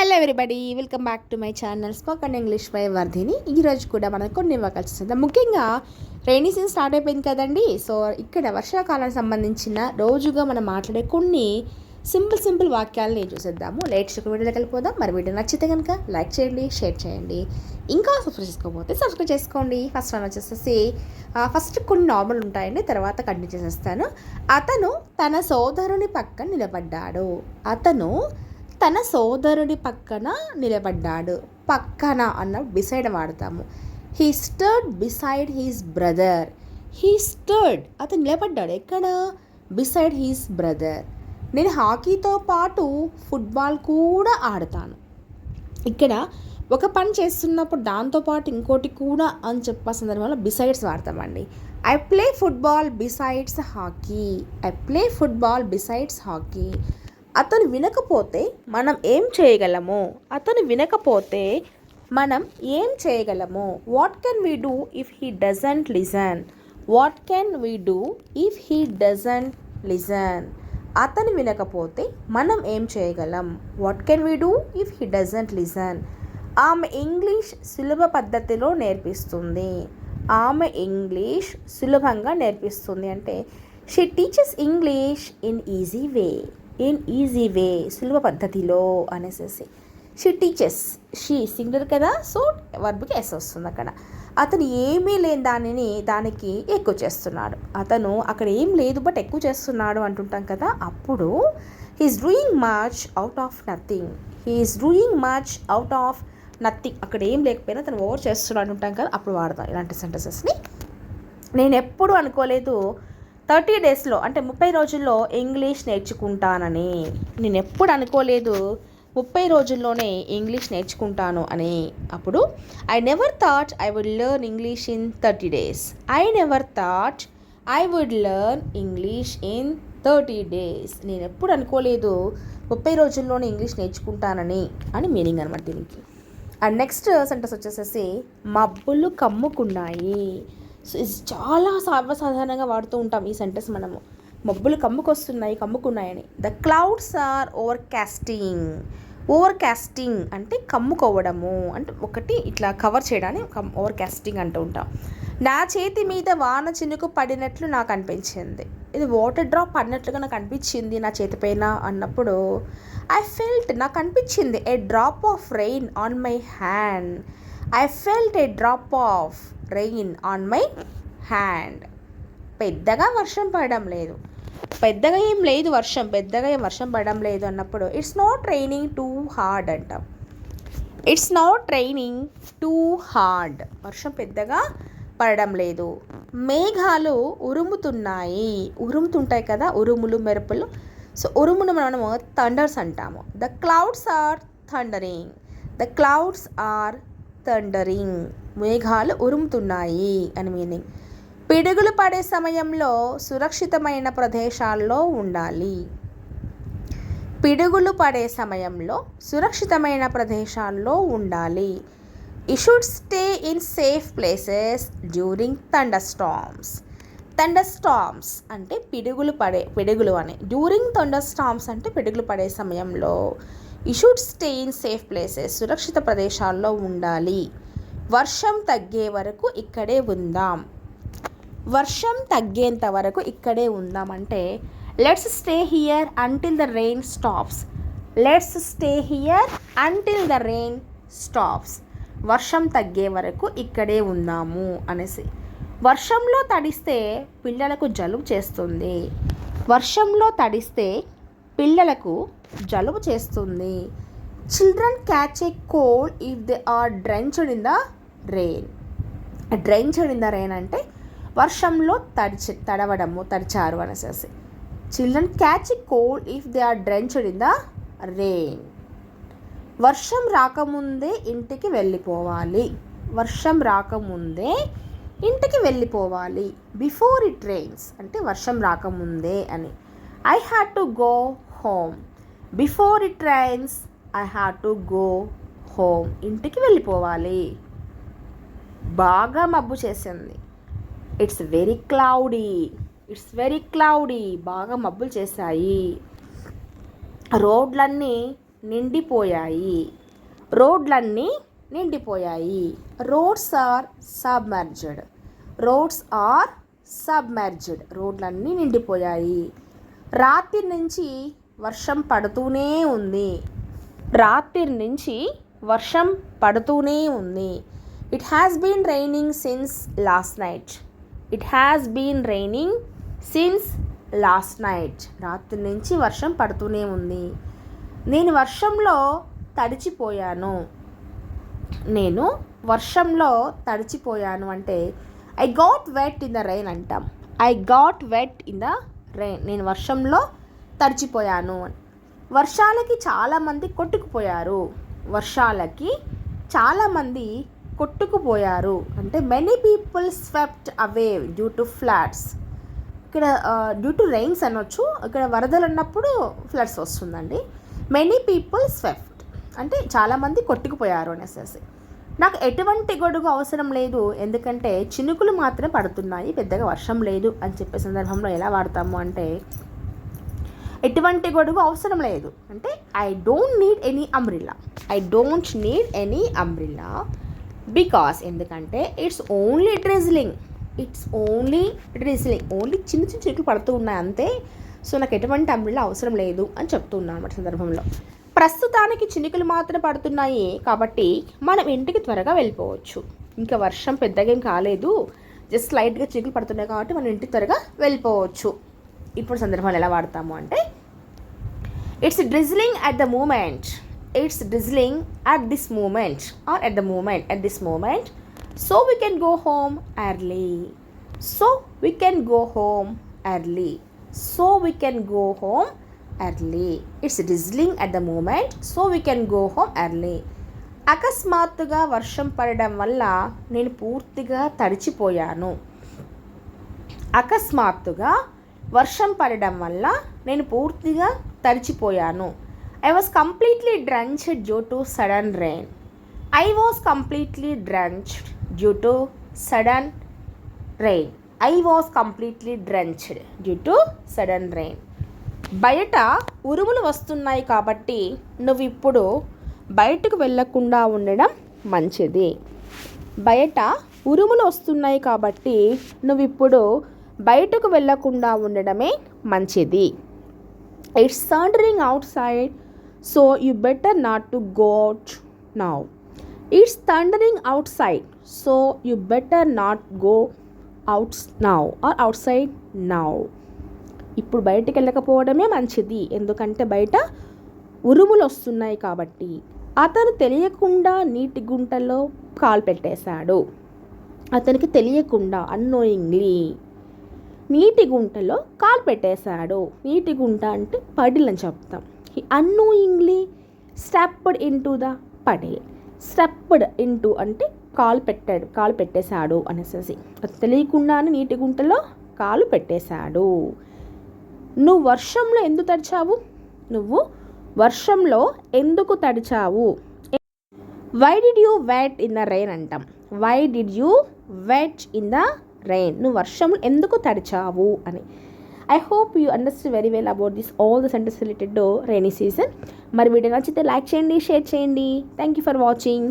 Hello everybody, welcome back to my channel spoken English by Vardhini. ఈరోజు కూడా మనం కొన్ని వాక్యాలు చూద్దాం. ముఖ్యంగా రైనీ సీజన్ స్టార్ట్ అయిపోయింది కదండి. సో ఇక్కడ వర్షాకాలానికి సంబంధించిన రోజుగా మనం మాట్లాడే కొన్ని సింపుల్ వాక్యాలను చూసేద్దాము. లేట్స్కి వీడియోలోకి వెళ్ళిపోదాం. మరి వీడియో నచ్చితే కనుక లైక్ చేయండి, షేర్ చేయండి. ఇంకా సబ్స్క్రైబ్ చేసుకోకపోతే సబ్స్క్రైబ్ చేసుకోండి. ఫస్ట్ వన్ వచ్చేసి ఫస్ట్ కొన్ని నార్మల్ ఉంటాయండి, తర్వాత కంటిన్యూ చేసేస్తాను. అతను తన సోదరుని పక్కన నిలబడ్డాడు. అతను తన సోదరుడి పక్కన నిలబడ్డాడు. పక్కన అన్న బిసైడ్ వాడతాము. He stud beside he's brother. He stud, అతను నిలబడ్డాడు ఎక్కడ? Beside he's brother. నేను హాకీతో పాటు ఫుట్బాల్ కూడా ఆడతాను. ఇక్కడ ఒక పని చేస్తున్నప్పుడు దాంతోపాటు ఇంకోటి కూడా అని చెప్పే సందర్భంలో బిసైడ్స్ వాడతామండి. I play football besides hockey. I play football besides hockey. అతను వినకపోతే మనం ఏం చేయగలము? అతను వినకపోతే మనం ఏం చేయగలము? What can we do if he doesn't listen? What can we do if he doesn't listen? అతను వినకపోతే మనం ఏం చేయగలం? What can we do if he doesn't listen? ఆమె ఇంగ్లీష్ సులభ పద్ధతిలో నేర్పిస్తుంది. ఆమె ఇంగ్లీష్ సులభంగా నేర్పిస్తుంది అంటే she teachers English in easy way. In easy way, సులభ పద్ధతిలో అనేసి. షీ టీచర్స్, షీ సింగులర్ కదా, సో వర్బ్కి ఎస్ వస్తుంది అక్కడ. అతను ఏమీ లేని దానికి ఎక్కువ చేస్తున్నాడు. అతను అక్కడ ఏం లేదు బట్ ఎక్కువ చేస్తున్నాడు అంటుంటాం కదా, అప్పుడు he's doing much out of nothing. He's doing much out of nothing. అక్కడ ఏం లేకపోయినా అతను ఓవర్ చేస్తున్నాడు అంటుంటాం కదా, అప్పుడు వాడతాం ఇలాంటి సెంటెన్సెస్ని. నేను ఎప్పుడు అనుకోలేదు 30 డేస్లో అంటే 30 రోజుల్లో ఇంగ్లీష్ నేర్చుకుంటానని. నేను ఎప్పుడు అనుకోలేదు 30 రోజుల్లోనే ఇంగ్లీష్ నేర్చుకుంటాను అని. అప్పుడు I never thought I would learn English in 30 days. I never thought I would learn English in 30 days. నేను ఎప్పుడు అనుకోలేదు 30 రోజుల్లోనే ఇంగ్లీష్ నేర్చుకుంటానని అని మీనింగ్ అనమాట దీనికి. అండ్ నెక్స్ట్ సెంటెన్స్ వచ్చేసేసి మబ్బులు కమ్ముకున్నాయి. సో ఇది చాలా సర్వసాధారణంగా వాడుతూ ఉంటాం ఈ సెంటెన్స్ మనము. మబ్బులు కమ్ముకున్నాయని. The clouds are overcasting. Overcasting అంటే కమ్ముకోవడము, అంటే ఒకటి ఇట్లా కవర్ చేయడాన్ని ఓవర్ కాస్టింగ్ అంటూ ఉంటాం. నా చేతి మీద వాన చినుకు పడినట్లు నాకు అనిపించింది. ఇది వాటర్ డ్రాప్ పడినట్లుగా నాకు అనిపించింది నా చేతి పైన అన్నప్పుడు ఐ ఫెల్ట్, నాకు అనిపించింది a drop of rain on my hand. I felt a drop of rain on my hand. పెద్దగా వర్షం పడడం లేదు, పెద్దగా ఏం వర్షం పడడం లేదు అన్నప్పుడు it's not raining too hard అంటాం. It's not raining too hard, వర్షం పెద్దగా పడడం లేదు. మేఘాలు ఉరుముతుంటాయి కదా, ఉరుములు మెరుపులు. సో ఉరుమును మనము థండర్స్ అంటాము. The clouds are thundering. The clouds are thundering. మేఘాలు ఉరుముతున్నాయి అని మీనింగ్. పిడుగులు పడే సమయంలో సురక్షితమైన ప్రదేశాల్లో ఉండాలి. పిడుగులు పడే సమయంలో సురక్షితమైన ప్రదేశాల్లో ఉండాలి. You should stay in safe places during thunder storms. Thunder storms అంటే పిడుగులు అని. డ్యూరింగ్ థండర్ స్టార్మ్స్ అంటే పిడుగులు పడే సమయంలో. You should stay in safe places, సురక్షిత ప్రదేశాల్లో ఉండాలి. వర్షం తగ్గే వరకు ఇక్కడే ఉందాం. వర్షం తగ్గేంత వరకు ఇక్కడే ఉందాం అంటే let's stay here until the rain stops. Let's stay here until the rain stops. వర్షం తగ్గే వరకు ఇక్కడే ఉందాము అనేసి. వర్షంలో తడిస్తే పిల్లలకు జలుబు చేస్తుంది. వర్షంలో తడిస్తే పిల్లలకు జలుబు చేస్తుంది. Children catch a cold if they are drenched in the rain. Drenched in the rain అంటే వర్షంలో తడిచారు అనేసి. Children catch a cold if they are drenched in the rain. వర్షం రాకముందే ఇంటికి వెళ్ళిపోవాలి. వర్షం రాకముందే ఇంటికి వెళ్ళిపోవాలి. బిఫోర్ ఇట్ రెయిన్స్ అంటే వర్షం రాకముందే అని. I had to go home. Before it rains I had to go home. ఇంటికి వెళ్ళిపోవాలి. బాగా మబ్బు చేసింది. It's very cloudy. బాగా మబ్బులు చేశాయి. రోడ్లన్నీ నిండిపోయాయి. రోడ్లన్నీ నిండిపోయాయి. Roads are submerged. Roads are submerged. రోడ్లన్నీ నిండిపోయాయి. రాత్రి నుంచి వర్షం పడుతూనే ఉంది. రాత్రి నుంచి వర్షం పడుతూనే ఉంది. It has been raining since last night. It has been raining since last night. రాత్రి నుంచి వర్షం పడుతూనే ఉంది. నేను వర్షంలో తడిచిపోయాను. నేను వర్షంలో తడిచిపోయాను అంటే I got wet in the rain అంటాం. I got wet in the rain. నేను వర్షంలో తడిచిపోయాను. వర్షాలకి చాలామంది కొట్టుకుపోయారు. వర్షాలకి చాలామంది కొట్టుకుపోయారు అంటే many people swept away due to floods. ఇక్కడ డ్యూ టు రెయిన్స్ అనొచ్చు. ఇక్కడ వరదలు అన్నప్పుడు ఫ్లడ్స్ వస్తుందండి. మెనీ పీపుల్ స్వెప్ట్ అంటే చాలామంది కొట్టుకుపోయారు అనేసి. నాకు ఎటువంటి గొడుగు అవసరం లేదు, ఎందుకంటే చినుకులు మాత్రమే పడుతున్నాయి, పెద్దగా వర్షం లేదు అని చెప్పే సందర్భంలో ఎలా వాడతాము అంటే ఎటువంటి గొడుగు అవసరం లేదు అంటే I don't need any umbrella. I don't need any umbrella because ఎందుకంటే it's only drizzling. It's only drizzling. Only చిన్న చిన్న చినుకులు పడుతూ ఉన్నాయి అంతే. సో నాకు ఎటువంటి అంబ్రిల్లా అవసరం లేదు అని చెప్తున్నాను అన్నమాట సందర్భంలో. ప్రస్తుతానికి చినుకులు మాత్రం పడుతున్నాయి కాబట్టి మనం ఇంటికి త్వరగా వెళ్ళిపోవచ్చు. ఇంకా వర్షం పెద్దగా ఏం కాలేదు, జస్ట్ లైట్గా చినుకులు పడుతున్నాయి కాబట్టి మనం ఇంటికి త్వరగా వెళ్ళిపోవచ్చు. ఇప్పుడు సందర్భాలు ఎలా వాడతాము అంటే it's drizzling at the moment. It's drizzling at this moment or at the moment at this moment. So we can go home early. So we can go home early. So we can go home early. It's drizzling at the moment so we can go home early. అకస్మాత్తుగా వర్షం పడడం వల్ల నేను పూర్తిగా తడిచిపోయాను. అకస్మాత్తుగా వర్షం పడడం వల్ల నేను పూర్తిగా తడిచిపోయాను. I was completely drenched due to sudden rain. I was completely drenched due to sudden rain. I was completely drenched due to sudden rain. బయట ఉరుములు వస్తున్నాయి కాబట్టి నువ్వు ఇప్పుడు బయటకు వెళ్ళకుండా ఉండడం మంచిది. బయట ఉరుములు వస్తున్నాయి కాబట్టి నువ్వు ఇప్పుడు బయటకు వెళ్ళకుండా ఉండడమే మంచిది. It's thundering outside so you better not to go out now. It's thundering outside so you better not go out now or outside now. ఇప్పుడు బయటికి వెళ్ళకపోవడమే మంచిది, ఎందుకంటే బయట ఉరుములు వస్తున్నాయి కాబట్టి. అతను తెలియకుండా నీటి గుంటలో కాలు పెట్టేశాడు. అతనికి తెలియకుండా అన్నోయింగ్లీ నీటి గుంటలో కాలు పెట్టేశాడు. నీటి గుంట అంటే పడిల్ అని చెప్తాం. He annoyingly stepped into the puddle. Stepped into అంటే కాలు పెట్టేశాడు అనేసి. అది తెలియకుండానే నీటి గుంటలో కాలు పెట్టేశాడు. నువ్వు వర్షంలో ఎందుకు తడిచావు? నువ్వు వర్షంలో ఎందుకు తడిచావు? Why did you wet in the rain అంటాం. Why did you wet in the rain. నువ్వు వర్షంలో ఎందుకు తడిచావు అని. I hope you understand very well about this all the sentence related to rainy season. మరి వీడియో నచ్చితే లైక్ చేయండి, share చేయండి. Thank you for watching.